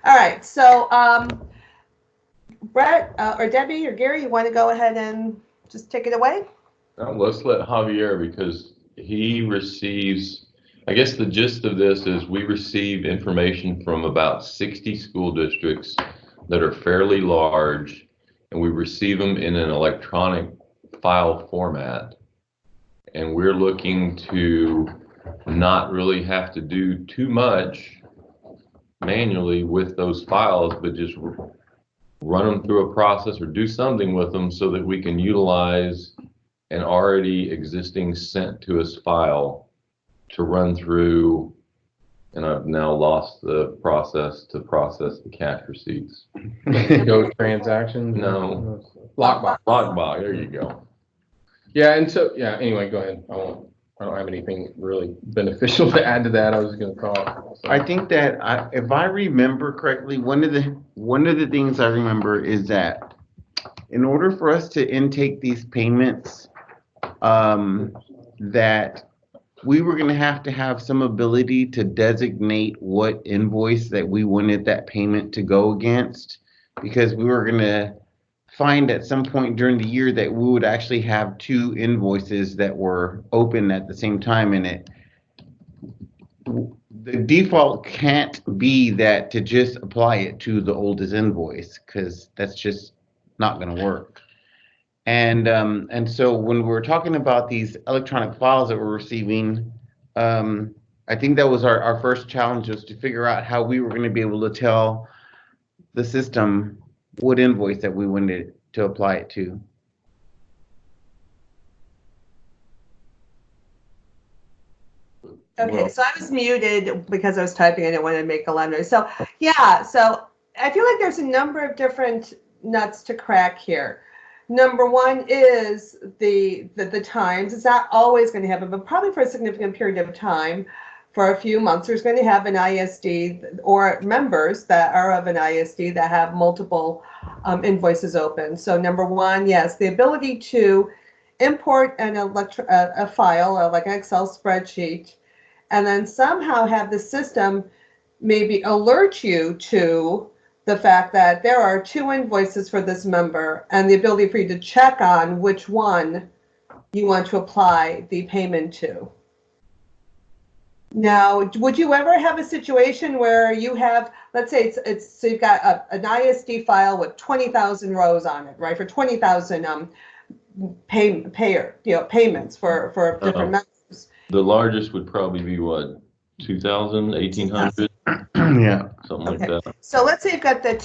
All right, so Brett or Debbie or Gary, you want to go ahead and just take it away? Let's let Javier, because he receives, I guess the gist of this is we receive information from about 60 school districts that are fairly large, and we receive them in an electronic file format. And we're looking to not really have to do too much manually with those files, but just run them through a process or do something with them so that we can utilize an already existing sent to us file to run through. And I've now lost the process to process the cash receipts. Go transactions? No. Lockbox. Lockbox, there you go. Yeah, and so, yeah, anyway, go ahead. I don't have anything really beneficial to add to that. I was going to talk. So. I think that if I remember correctly, one of the things I remember is that in order for us to intake these payments, that we were going to have some ability to designate what invoice that we wanted that payment to go against, because we were going to find at some point during the year that we would actually have two invoices that were open at the same time, and the default can't be that to just apply it to the oldest invoice, because that's just not going to work. And so when we were talking about these electronic files that we're receiving, I think that was our first challenge, was to figure out how we were going to be able to tell the system what invoice that we wanted to apply it to. Okay, so I was muted because I was typing. I didn't want to make a lot of noise. So yeah, so I feel like there's a number of different nuts to crack here. Number one is the times. It's not always going to happen, but probably for a significant period of time, for a few months, there's going to have an ISD or members that are of an ISD that have multiple invoices open. So number one, yes, the ability to import a file or like an Excel spreadsheet, and then somehow have the system maybe alert you to the fact that there are two invoices for this member, and the ability for you to check on which one you want to apply the payment to. Now, would you ever have a situation where you have, let's say so you've got an ISD file with 20,000 rows on it, right? For 20,000 payments for different members. The largest would probably be what, 2,000, 1,800? Yeah. Something like that. So let's say you've got the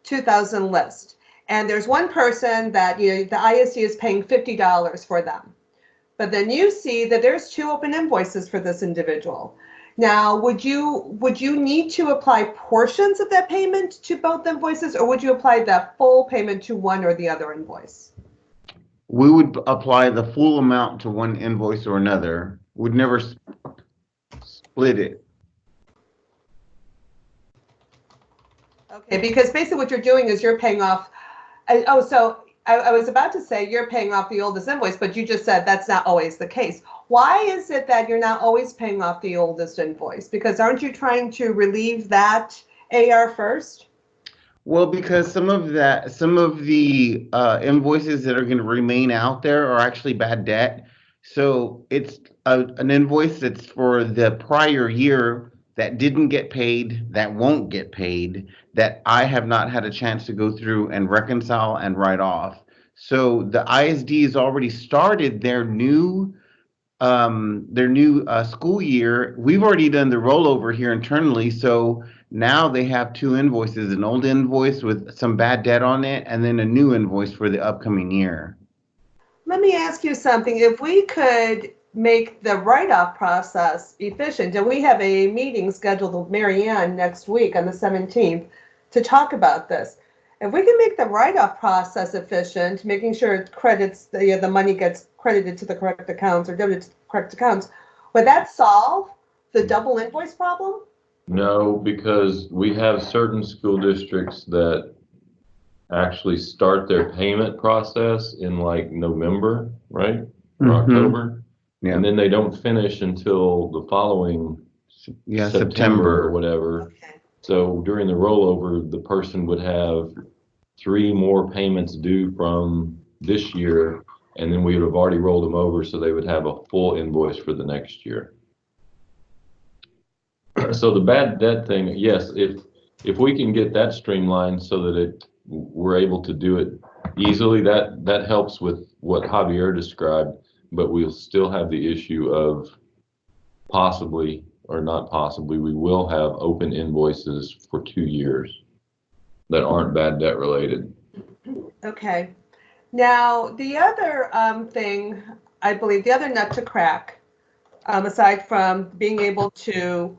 2,000 list, and there's one person that the ISD is paying $50 for them. But then you see that there's two open invoices for this individual. Now, would you need to apply portions of that payment to both invoices, or would you apply that full payment to one or the other invoice? We would apply the full amount to one invoice or another. We'd never split it. Okay, because basically what you're doing is you're paying off. So I was about to say you're paying off the oldest invoice, but you just said that's not always the case. Why is it that you're not always paying off the oldest invoice? Because aren't you trying to relieve that AR first? Well, because some of the invoices that are going to remain out there are actually bad debt. So it's an invoice that's for the prior year that didn't get paid, that won't get paid, that I have not had a chance to go through and reconcile and write off. So the ISD has already started their new school year. We've already done the rollover here internally, so now they have two invoices, an old invoice with some bad debt on it, and then a new invoice for the upcoming year. Let me ask you something. If we could make the write-off process efficient, and we have a meeting scheduled with Mary Ann next week on the 17th to talk about this. If we can make the write-off process efficient, making sure it credits the money gets credited to the correct accounts or debited to the correct accounts, would that solve the double invoice problem? No, because we have certain school districts that actually start their payment process in like November, right? Or October. Yeah. And then they don't finish until the following September or whatever. Okay. So during the rollover, the person would have 3 more payments due from this year, and then we would have already rolled them over, so they would have a full invoice for the next year. So the bad debt thing, yes, if we can get that streamlined so that we're able to do it easily, that helps with what Javier described, but we'll still have the issue of possibly, or not possibly, we will have open invoices for 2 years that aren't bad debt related. Okay. Now, the other thing, I believe, the other nut to crack, aside from being able to,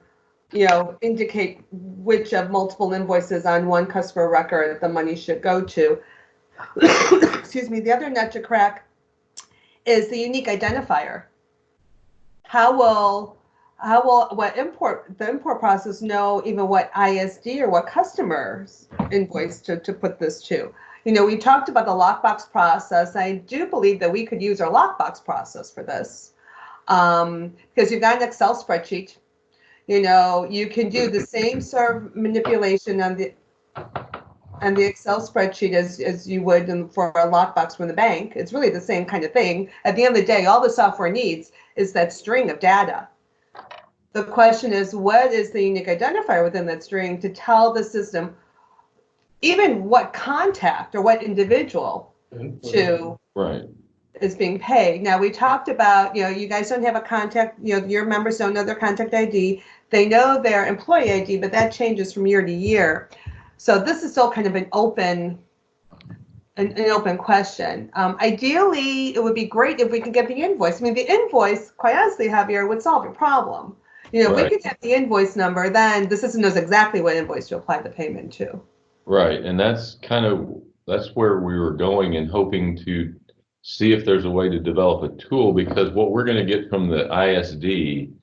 indicate which of multiple invoices on one customer record the money should go to, excuse me, the other nut to crack is the unique identifier. How will the import process know even what ISD or what customers invoice to put this to? We talked about the lockbox process. I do believe that we could use our lockbox process for this, because you've got an Excel spreadsheet. You can do the same sort of manipulation on the Excel spreadsheet as you would for a lockbox from the bank. It's really the same kind of thing. At the end of the day, all the software needs is that string of data. The question is, what is the unique identifier within that string to tell the system even what contact or what individual Right. is being paid? Now, we talked about, you guys don't have a contact, your members don't know their contact ID. They know their employee ID, but that changes from year to year. So this is still kind of an open question. Ideally, it would be great if we could get the invoice. I mean, the invoice, quite honestly, Javier, would solve your problem. If we could get the invoice number, then the system knows exactly what invoice to apply the payment to. Right, and that's where we were going and hoping to see if there's a way to develop a tool, because what we're going to get from the ISD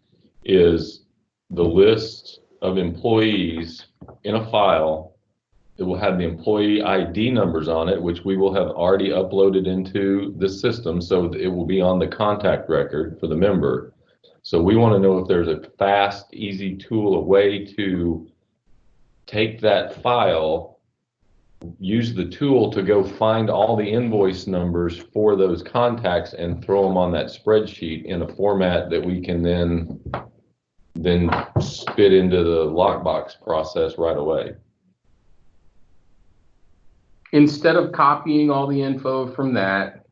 is the list of employees in a file. It will have the employee ID numbers on it, which we will have already uploaded into the system, so it will be on the contact record for the member. So we want to know if there's a fast, easy tool, a way to take that file, use the tool to go find all the invoice numbers for those contacts and throw them on that spreadsheet in a format that we can then spit into the lockbox process right away. Instead of copying all the info from that,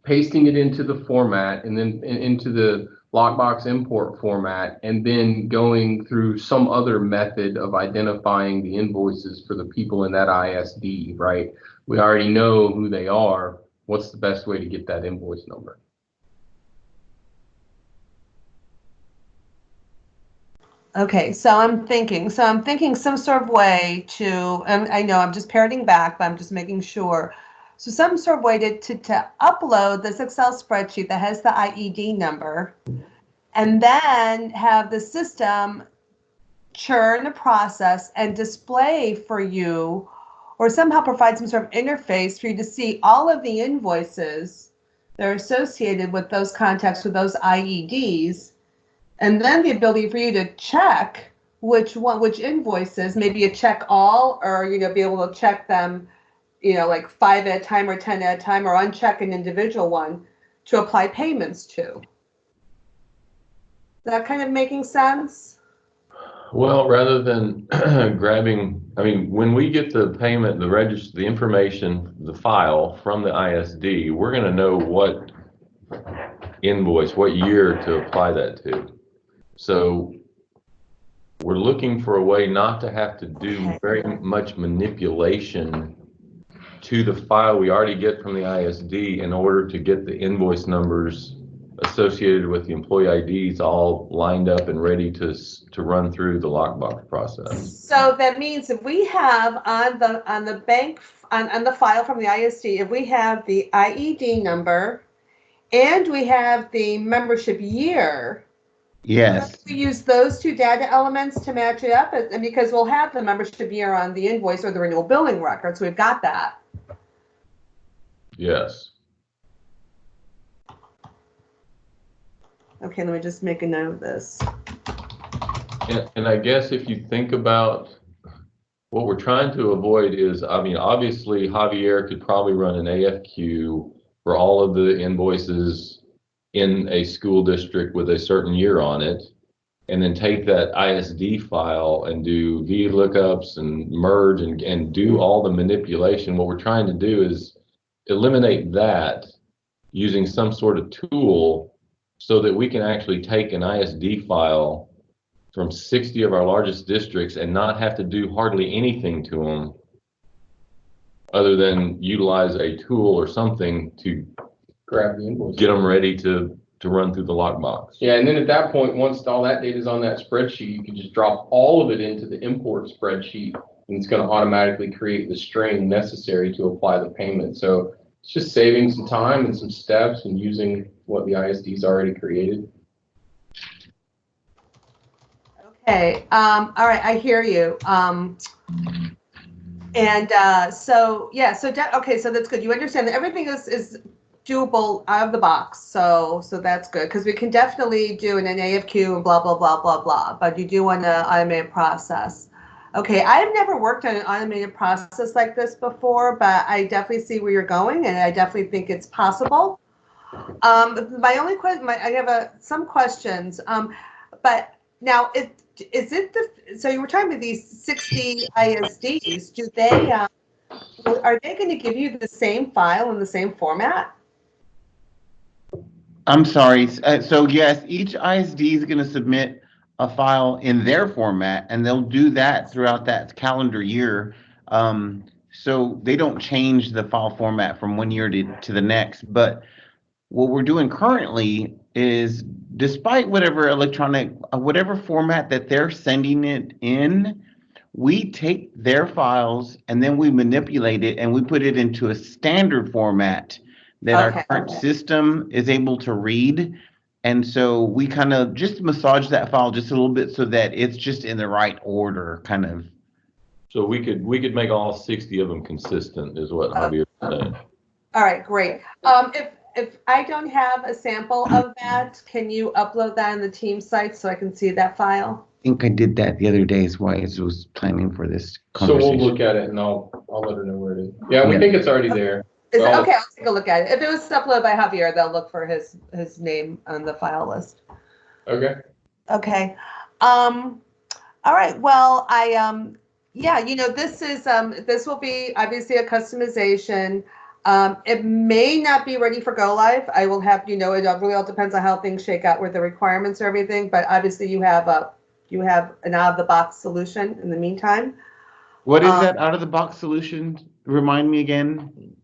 pasting it into the format and then into the lockbox import format, and then going through some other method of identifying the invoices for the people in that ISD, right? We already know who they are. What's the best way to get that invoice number? Okay, so I'm thinking some sort of way to, and I know I'm just parroting back, but I'm just making sure. So some sort of way to upload this Excel spreadsheet that has the IED number, and then have the system churn the process and display for you, or somehow provide some sort of interface for you to see all of the invoices that are associated with those contacts with those IEDs. And then the ability for you to check which invoices, maybe you check all, or be able to check them, like 5 at a time or 10 at a time, or uncheck an individual one to apply payments to. Is that kind of making sense? Well, rather than grabbing, when we get the payment, the register, the information, the file from the ISD, we're going to know what invoice, what year to apply that to. So we're looking for a way not to have to do very much manipulation to the file we already get from the ISD in order to get the invoice numbers associated with the employee IDs all lined up and ready to run through the lockbox process. So that means if we have on the bank on the file from the ISD, if we have the IED number and we have the membership year, Yes. we use those two data elements to match it up, and because we'll have the membership year on the invoice or the renewal billing record, so we've got that. Yes. Okay, let me just make a note of this. And I guess if you think about What we're trying to avoid is, I mean, obviously Javier could probably run an AFQ for all of the invoices in a school district with a certain year on it, and then take that ISD file and do VLOOKUPs and merge and do all the manipulation. What we're trying to do is eliminate that using some sort of tool so that we can actually take an ISD file from 60 of our largest districts and not have to do hardly anything to them other than utilize a tool or something to Grab the invoice. get them ready to run through the lockbox. Yeah, and then at that point, once all that data is on that spreadsheet, you can just drop all of it into the import spreadsheet, and it's going to automatically create the string necessary to apply the payment. So it's just saving some time and some steps and using what the ISD's already created. Okay, all right, I hear you. So yeah, okay, so that's good. You understand that everything is doable out of the box, so that's good, because we can definitely do an AFQ and blah blah blah blah blah. But you do want an automated process. Okay, I've never worked on an automated process like this before, but I definitely see where you're going, and I definitely think it's possible. My only question, I have some questions, but now so you were talking about these 60 ISDs, do they, are they going to give you the same file in the same format? I'm sorry. So yes, each ISD is going to submit a file in their format, and they'll do that throughout that calendar year. So they don't change the file format from one year to the next. But what we're doing currently is, despite whatever whatever format that they're sending it in, we take their files and then we manipulate it and we put it into a standard format that our current system is able to read. And so we kind of just massage that file just a little bit so that it's just in the right order, kind of. So we could make all 60 of them consistent, is what Javier was saying. All right, great. If I don't have a sample of that, can you upload that on the team site so I can see that file? I think I did that the other day as well as I was planning for this conversation. So we'll look at it and I'll let her know where it is. Yeah, we think it's already there. Okay, I'll take a look at it. If it was uploaded by Javier, they'll look for his name on the file list. Okay. Okay. All right. Well, yeah, this will be obviously a customization. It may not be ready for go live. I will have, it really all depends on how things shake out with the requirements or everything, but obviously you have an out of the box solution in the meantime. What is that out of the box solution? Remind me again.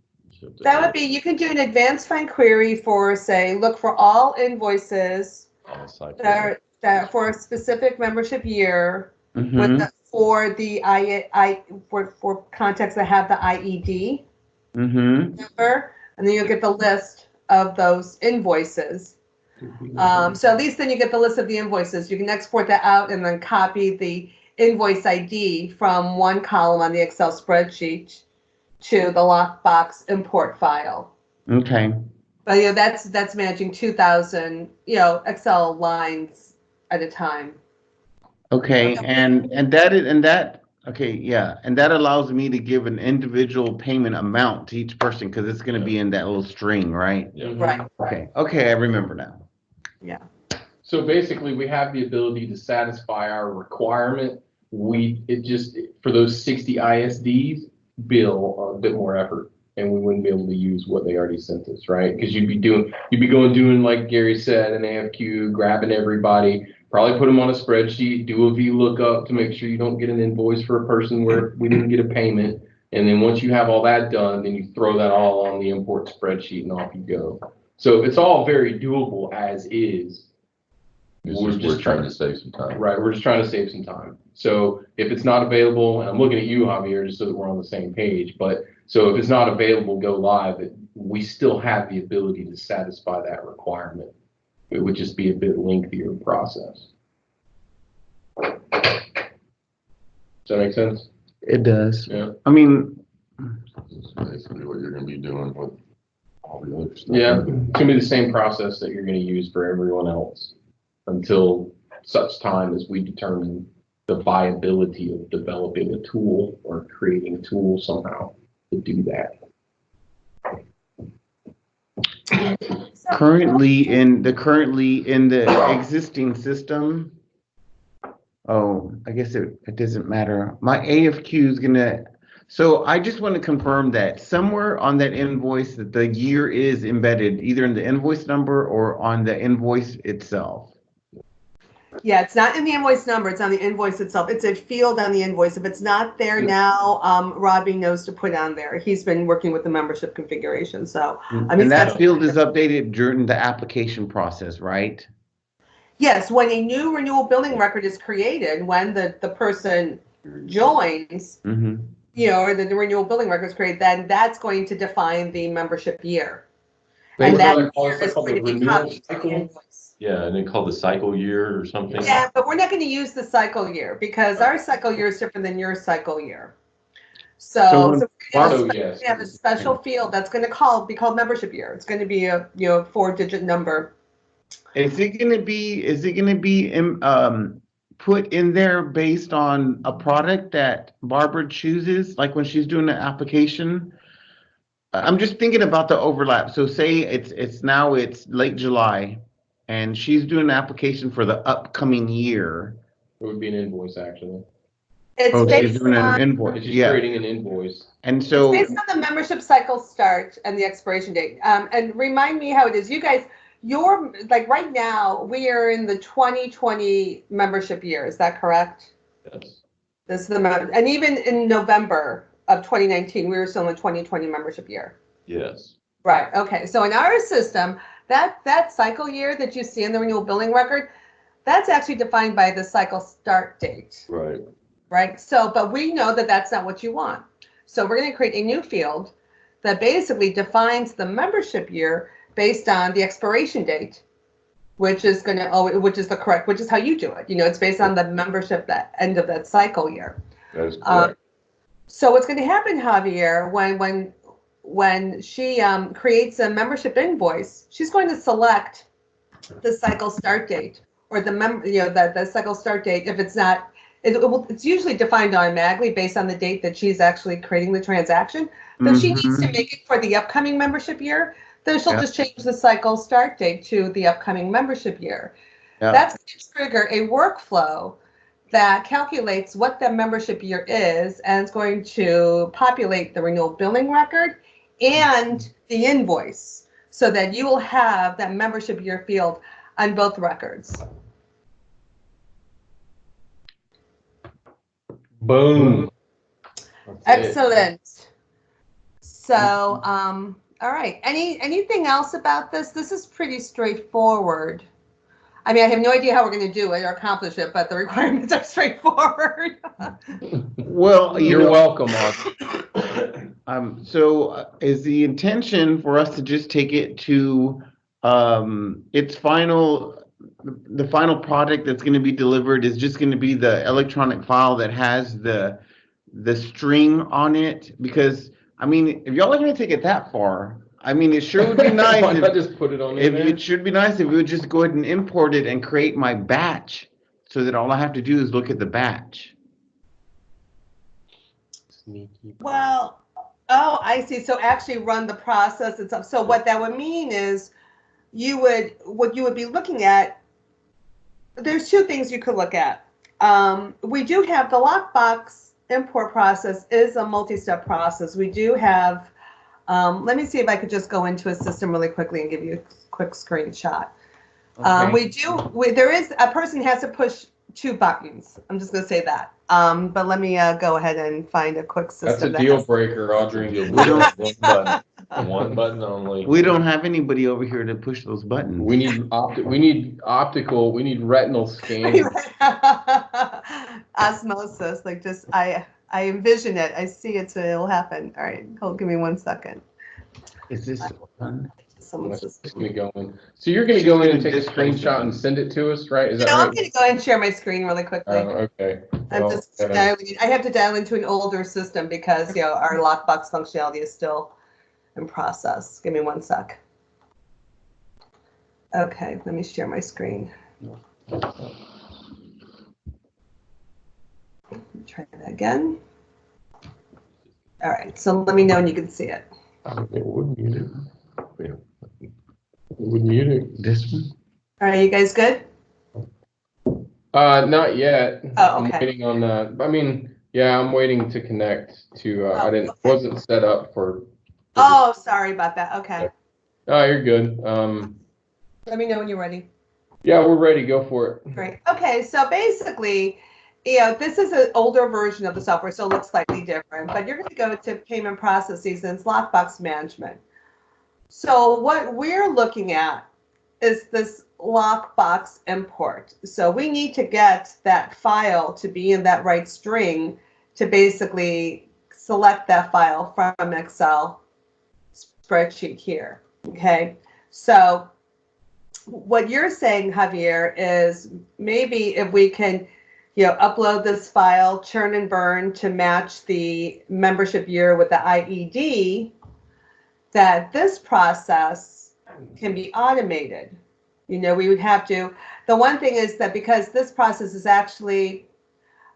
That would be, you can do an advanced find query for, say, look for all invoices that are for a specific membership year for contacts that have the IED number, and then you'll get the list of those invoices. So at least then you get the list of the invoices. You can export that out and then copy the invoice ID from one column on the Excel spreadsheet to the lockbox import file. Okay. But that's managing 2,000 Excel lines at a time. Okay, and that allows me to give an individual payment amount to each person because it's going to be in that little string, right? Yeah. Right. Okay, I remember now. Yeah. So basically, we have the ability to satisfy our requirement. For those 60 ISDs, bill a bit more effort, and we wouldn't be able to use what they already sent us, right? Because you'd be doing like Gary said, an AFQ, grabbing everybody, probably put them on a spreadsheet, do a VLOOKUP to make sure you don't get an invoice for a person where we didn't get a payment, and then once you have all that done, then you throw that all on the import spreadsheet and off you go. So it's all very doable as is. We're trying to save some time. Right, we're just trying to save some time. So if it's not available, and I'm looking at you, Javier, just so that we're on the same page, but so if it's not available, go live, we still have the ability to satisfy that requirement. It would just be a bit lengthier process. Does that make sense? It does. Yeah. I mean, That's basically what you're going to be doing with all the other stuff. Yeah, it's going to be the same process that you're going to use for everyone else until such time as we determine the viability of developing a tool or creating a tool somehow to do that. Currently in the existing system. Oh, I guess it doesn't matter. My AFQ is gonna, so I just want to confirm that somewhere on that invoice that the year is embedded, either in the invoice number or on the invoice itself. Yeah, it's not in the invoice number, it's on the invoice itself. It's a field on the invoice. If it's not there now, Robbie knows to put on there. He's been working with the membership configuration, so. And that field is updated during the application process, right? Yes, when a new renewal billing record is created, when the person joins, you know, or the renewal billing record is created, then that's going to define the membership year. And that year is going to be copied to the invoice. Yeah, and then called the cycle year or something. Yeah, but we're not going to use the cycle year because our cycle year is different than your cycle year. So we have a special field that's going to be called membership year. It's going to be a 4-digit number. Is it going to be put in there based on a product that Barbara chooses, like when she's doing the application? I'm just thinking about the overlap. So say it's late July and she's doing an application for the upcoming year. It would be an invoice, actually. She's doing an invoice. She's creating an invoice. And so it's based on the membership cycle start and the expiration date. And remind me how it is. You guys, right now, we are in the 2020 membership year. Is that correct? Yes. This is and even in November of 2019, we were still in the 2020 membership year. Yes. Right. Okay. So in our system, that cycle year that you see in the renewal billing record, that's actually defined by the cycle start date. Right. Right. So, but we know that that's not what you want. So we're going to create a new field that basically defines the membership year based on the expiration date, which is how you do it. It's based on the membership, that end of that cycle year. That is correct. So what's going to happen, Javier, when she creates a membership invoice, she's going to select the cycle start date or the cycle start date. If it's not, it's usually defined automatically based on the date that she's actually creating the transaction. But if she needs to make it for the upcoming membership year, then she'll just change the cycle start date to the upcoming membership year. That's going to trigger a workflow that calculates what the membership year is, and it's going to populate the renewal billing record and the invoice so that you will have that membership year field on both records. Boom. Excellent. So, all right. Anything else about this? This is pretty straightforward. I mean, I have no idea how we're going to do it or accomplish it, but the requirements are straightforward. Well, you're welcome. So is the intention for us to just take it to its the final product that's going to be delivered is just going to be the electronic file that has the string on it? Because I mean, if y'all are going to take it that far, I mean, it sure would be nice. Why not just put it on there? It should be nice if we would just go ahead and import it and create my batch, so that all I have to do is look at the batch. Sneaky. Well, oh, I see. So actually run the process itself. So what that would mean is what you would be looking at, there's two things you could look at. We do have the lockbox import process is a multi-step process. We do have, let me see if I could just go into a system really quickly and give you a quick screenshot. Okay. There is a person has to push 2 buttons. I'm just going to say that. But let me go ahead and find a quick system. That's a deal breaker, Audrey. One button only. We don't have anybody over here to push those buttons. We need optical. We need retinal scanning. Osmosis, like just I envision it. I see it, so it'll happen. All right, give me 1 second. Is this fun? Going. So you're going to go in and take a screenshot and send it to us, right? Is that right? I'm going to go ahead and share my screen really quickly. Oh, okay. I have to dial into an older system because our lockbox functionality is still in process. Give me 1 sec. Okay, let me share my screen. try that again. All right, so let me know when you can see it. It would mute it. Yeah. It would mute it. This one? All right, you guys good? Not yet. Oh, I'm okay. waiting on I mean, yeah, I'm waiting to connect to, I Okay. wasn't set up for. Oh, sorry about that. Okay. Oh, you're good. Let me know when you're ready. Yeah, we're ready. Go for it. Great. Okay, so basically, this is an older version of the software, so it looks slightly different, but you're going to go to payment processes and it's lockbox management. So what we're looking at is this lockbox import. So we need to get that file to be in that right string to basically select that file from Excel spreadsheet here. Okay, so what you're saying, Javier, is maybe if we can, upload this file, churn and burn to match the membership year with the IED, that this process can be automated. We would have to, the one thing is that because this process is actually,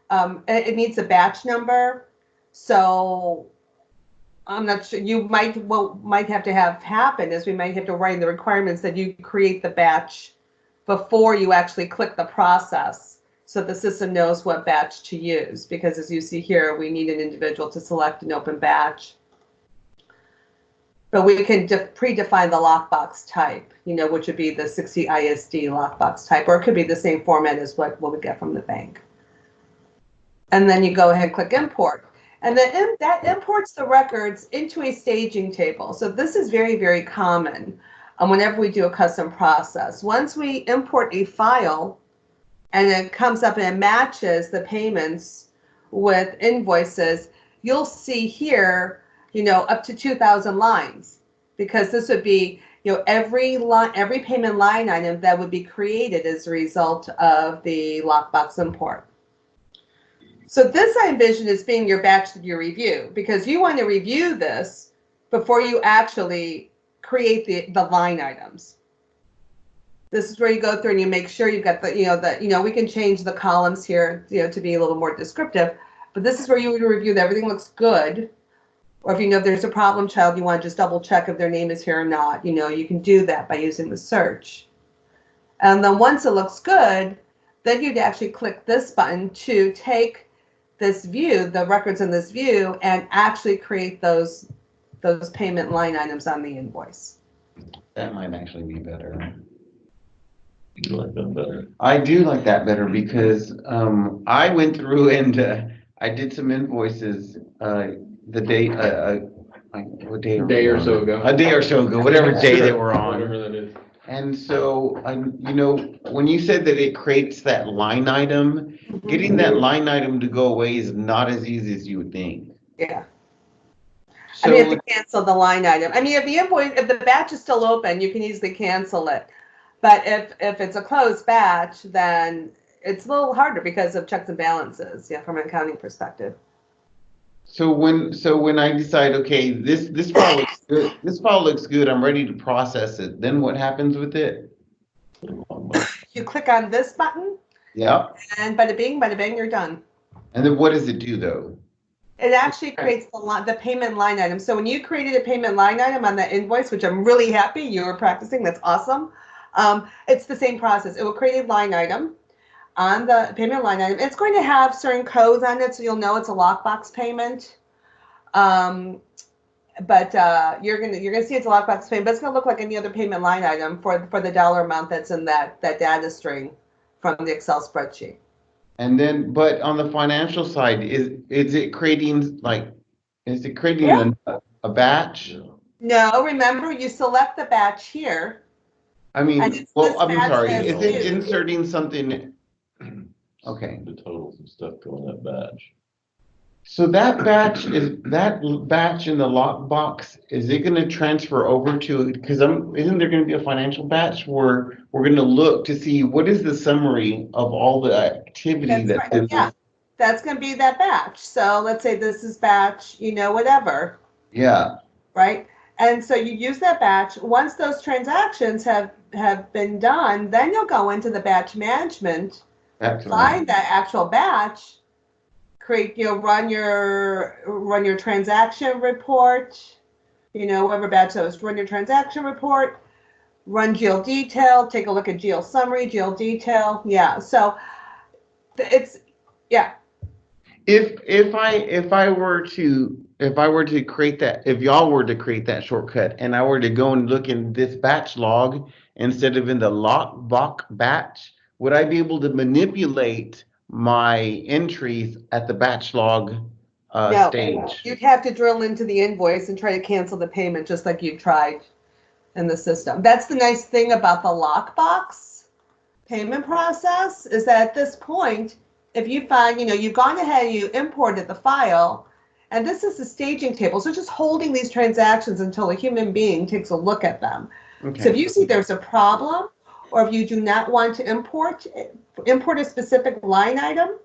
it needs a batch number. So I'm not sure, what might have to have happen is we might have to write in the requirements that you create the batch before you actually click the process, so the system knows what batch to use. Because as you see here, we need an individual to select an open batch. But we can predefine the lockbox type, which would be the 60 ISD lockbox type, or it could be the same format as what we get from the bank. And then you go ahead and click import. And then that imports the records into a staging table. So this is very, very common whenever we do a custom process. Once we import a file and it comes up and it matches the payments with invoices, you'll see here, up to 2,000 lines, because this would be, every payment line item that would be created as a result of the lockbox import. So this I envision as being your batch that you review, because you want to review this before you actually create the line items. This is where you go through and you make sure you've got we can change the columns here, to be a little more descriptive, but this is where you would review that everything looks good. Or if there's a problem child, you want to just double check if their name is here or not, you can do that by using the search. And then once it looks good, then you'd actually click this button to take this view, the records in this view, and actually create those payment line items on the invoice. That might actually be better. You like that better? I do like that better because I went through and I did some invoices the day, what day? A day or so ago. A day or so ago, whatever day they were on. Whatever that is. And so, when you said that it creates that line item, getting that line item to go away is not as easy as you would think. Yeah. So, you have to cancel the line item. If the batch is still open, you can easily cancel it. But if it's a closed batch, then it's a little harder because of checks and balances, from an accounting perspective. So when I decide, okay, this file looks good, I'm ready to process it, then what happens with it? You click on this button. Yeah. And bada bing, bada bang, you're done. And then what does it do though? It actually creates the payment line item. So when you created a payment line item on the invoice, which I'm really happy you were practicing, that's awesome. It's the same process. It will create a line item on the payment line item. It's going to have certain codes on it, so you'll know it's a lockbox payment. But you're gonna see it's a lockbox payment, but it's gonna look like any other payment line item for the dollar amount that's in that data string from the Excel spreadsheet. And then, but on the financial side, is it creating a batch? No, remember you select the batch here. I mean, well, I'm sorry, is it new. inserting something? Okay. The totals and stuff go in that batch. So that batch in the lockbox, is it going to transfer over to, because isn't there going to be a financial batch where we're going to look to see what is the summary of all the activity that's right. Yeah, that's going to be that batch. So let's say this is batch, whatever. Yeah. Right. And so you use that batch. Once those transactions have been done, then you'll go into the batch management, find that actual batch, create, run your transaction report, whatever batch that was, run your transaction report, run GL detail, take a look at GL summary, GL detail. Yeah. So it's, yeah. If I were to create that, if y'all were to create that shortcut and I were to go and look in this batch log instead of in the lockbox batch, would I be able to manipulate my entries at the batch log No, stage? you'd have to drill into the invoice and try to cancel the payment just like you've tried in the system. That's the nice thing about the lockbox payment process, is that at this point, if you find, you've gone ahead and you imported the file, and this is the staging table, so just holding these transactions until a human being takes a look at them. Okay. So if you see there's a problem, or if you do not want to import a specific line item,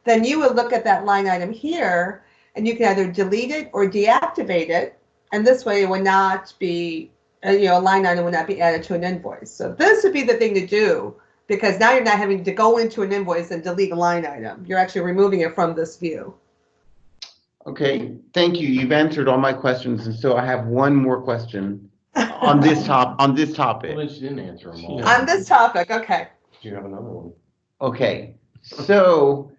then you would look at that line item here, and you can either delete it or deactivate it, and this way it would not be, a line item would not be added to an invoice. So this would be the thing to do, because now you're not having to go into an invoice and delete a line item. You're actually removing it from this view. Okay, thank you. You've answered all my questions, and so I have one more question on this topic. Well, then she didn't answer them all. On this topic, okay. Do you have another one? Okay, so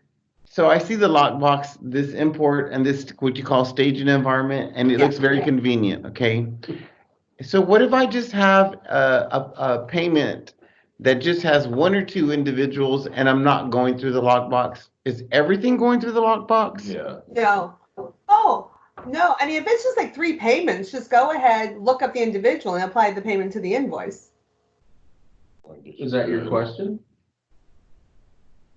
I see the lockbox, this import, and this what you call staging environment, and it looks very convenient. Okay, so what if I just have a payment that just has one or two individuals, and I'm not going through the lockbox? Is everything going through the lockbox? Yeah. No. Oh, no. I mean, if it's just like 3 payments, just go ahead, look up the individual, and apply the payment to the invoice. Is that your question?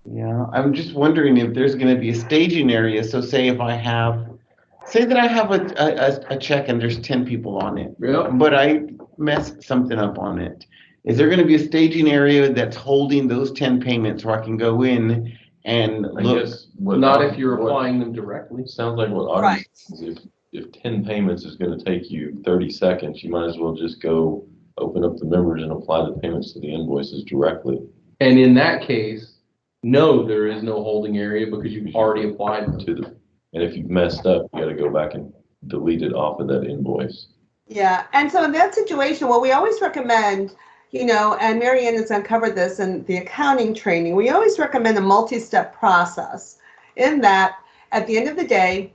Yeah, I'm just wondering if there's going to be a staging area. So say that I have a check and there's 10 people on it, but I messed something up on it. Is there going to be a staging area that's holding those 10 payments where I can go in and look? Not if you're applying them directly. Sounds like what Audrey says. If 10 payments is going to take you 30 seconds, you might as well just go open up the members and apply the payments to the invoices directly. And in that case, no, there is no holding area because you've already applied to them. And if you've messed up, you got to go back and delete it off of that invoice. Yeah, and so in that situation, what we always recommend, and Marianne has uncovered this in the accounting training, we always recommend a multi-step process, in that at the end of the day,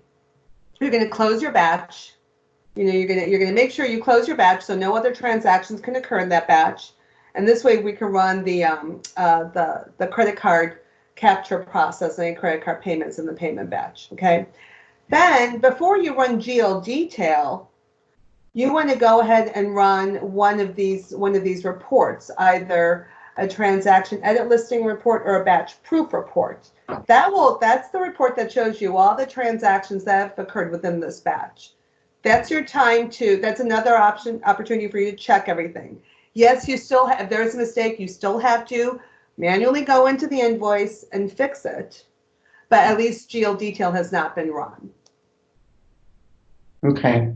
you're going to close your batch. You're going to make sure you close your batch so no other transactions can occur in that batch. And this way we can run the credit card capture process and credit card payments in the payment batch. Okay. Then before you run GL detail, you want to go ahead and run one of these reports, either a transaction edit listing report or a batch proof report. That's the report that shows you all the transactions that have occurred within this batch. That's your time that's another opportunity for you to check everything. Yes, you still have, if there's a mistake, you still have to manually go into the invoice and fix it, but at least GL detail has not been run. Okay.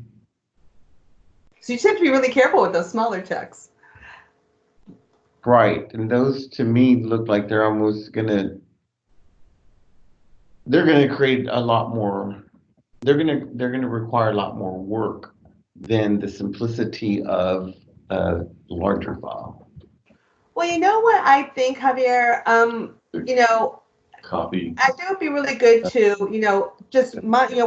So you just have to be really careful with those smaller checks. Right, and those to me look like they're almost they're gonna create a lot more. They're gonna require a lot more work than the simplicity of a larger file. Well, you know what I think, Javier? Copy. I think it would be really good to,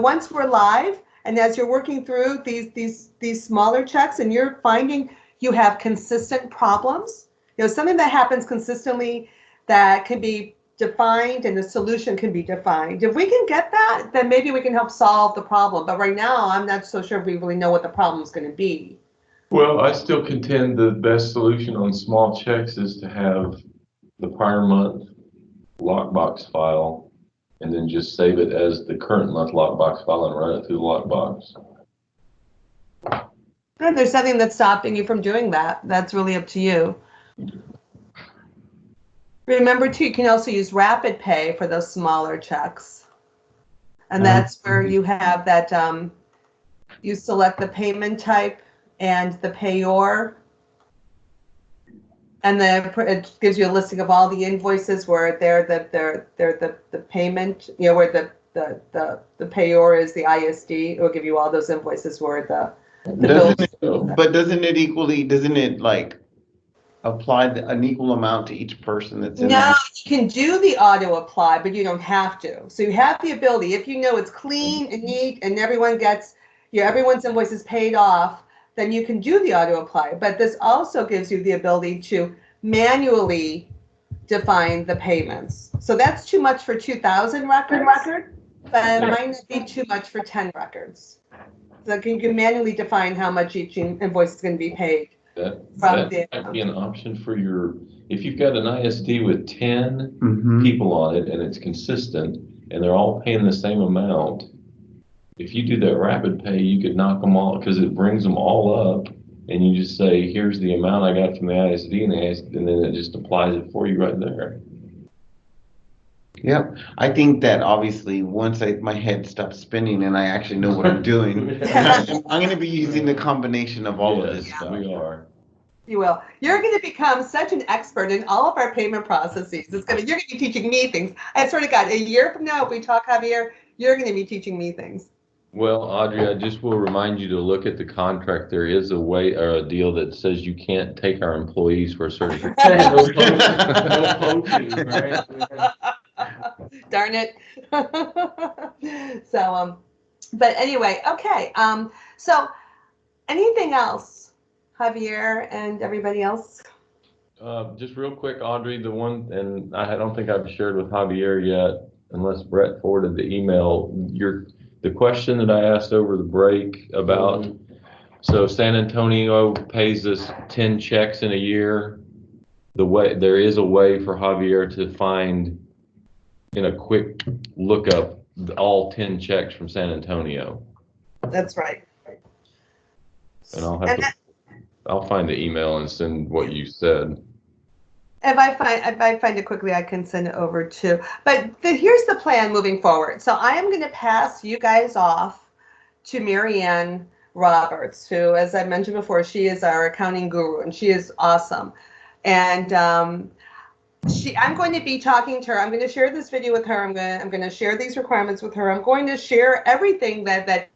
once we're live, and as you're working through these smaller checks, and you're finding you have consistent problems, something that happens consistently that can be defined and the solution can be defined. If we can get that, then maybe we can help solve the problem. But right now, I'm not so sure if we really know what the problem is going to be. Well, I still contend the best solution on small checks is to have the prior month lockbox file and then just save it as the current month lockbox file and run it through the lockbox. If there's something that's stopping you from doing that, that's really up to you. Remember too, you can also use Rapid Pay for those smaller checks. And that's where you have that, you select the payment type and the payor. And then it gives you a listing of all the invoices where they're the payment, where the payor is the ISD. It will give you all those invoices where the bills. But doesn't it like apply an equal amount to each person that's in No, there? you can do the auto apply, but you don't have to. So you have the ability, if you know it's clean and neat and everyone gets, everyone's invoice is paid off, then you can do the auto apply. But this also gives you the ability to manually define the payments. So that's too much for 2,000 records, but it might not be too much for 10 records. So you can manually define how much each invoice is going to be paid. That might be an option for if you've got an ISD with 10 people on it and it's consistent and they're all paying the same amount, if you do that rapid pay, you could knock them all, because it brings them all up, and you just say, here's the amount I got from the ISD, and then it just applies it for you right there. Yep. I think that obviously once my head stops spinning and I actually know what I'm doing, I'm going to be using the combination of all of this stuff. We are. You will. You're going to become such an expert in all of our payment processes. You're going to be teaching me things. I swear to God, a year from now, if we talk, Javier, you're going to be teaching me things. Well, Audrey, I just will remind you to look at the contract. There is a way or a deal that says you can't take our employees for a certain. Darn it. So, but anyway, okay. So anything else, Javier and everybody else? Just real quick, Audrey, the one, and I don't think I've shared with Javier yet, unless Brett forwarded the email, the question that I asked over the break about, so San Antonio pays us 10 checks in a year. There is a way for Javier to find, in a quick lookup, all 10 checks from San Antonio. That's right. And I'll find the email and send what you said. If I find it quickly, I can send it over too. But here's the plan moving forward. So I am going to pass you guys off to Marianne Roberts, who, as I mentioned before, she is our accounting guru, and she is awesome. And I'm going to be talking to her. I'm going to share this video with her. I'm going to share these requirements with her. I'm going to share everything that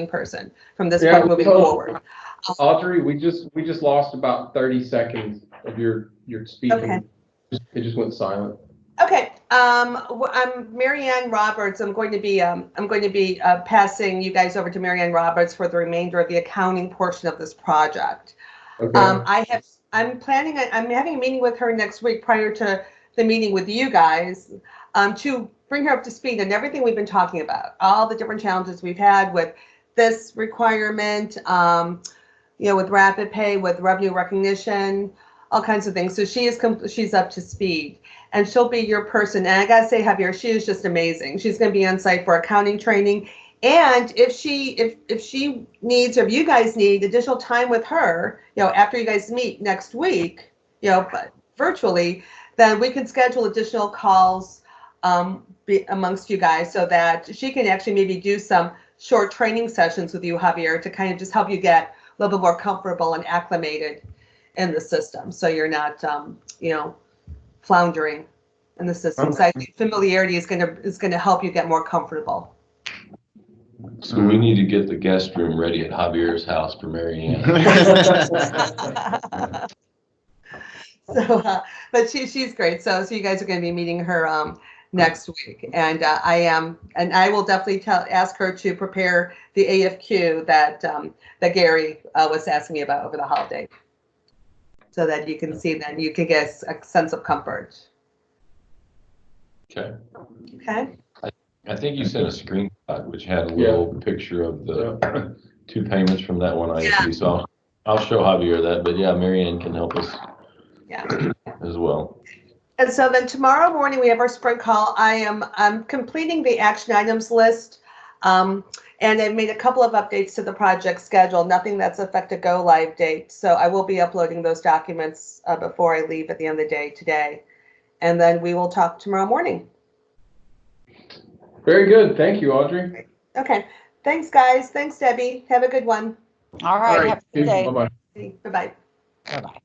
person from this point moving forward. Audrey, we just lost about 30 seconds of your speaking. Okay. It just went silent. Okay. I'm Marianne Roberts. I'm going to be passing you guys over to Marianne Roberts for the remainder of the accounting portion of this project. Okay. I'm having a meeting with her next week prior to the meeting with you guys, to bring her up to speed on everything we've been talking about, all the different challenges we've had with this requirement, with rapid pay, with revenue recognition, all kinds of things. So she's up to speed, and she'll be your person. And I gotta say, Javier, she is just amazing. She's going to be on site for accounting training, and if she needs, or if you guys need additional time with her, after you guys meet next week, but virtually, then we can schedule additional calls amongst you guys so that she can actually maybe do some short training sessions with you, Javier, to kind of just help you get a little bit more comfortable and acclimated in the system, so you're not, floundering in the system. Okay. So I think familiarity is gonna help you get more comfortable. So we need to get the guest room ready at Javier's house for Marianne. So, but she's great. So you guys are going to be meeting her next week, and I will definitely ask her to prepare the AFQ that Gary was asking me about over the holiday, so that you can see that you can get a sense of comfort. Okay. Okay. I think you sent a screenshot which had a little picture of the 2 payments from that one ISD. Yeah. So I'll show Javier that, but yeah, Marianne can help us as well. And so then tomorrow morning we have our sprint call. I'm completing the action items list, and I've made a couple of updates to the project schedule. Nothing that's affected go live date. So I will be uploading those documents before I leave at the end of the day today, and then we will talk tomorrow morning. Very good. Thank you, Audrey. Okay. Thanks, guys. Thanks, Debbie. Have a good one. All right. Have a good day. Bye-bye. Bye-bye. Bye-bye.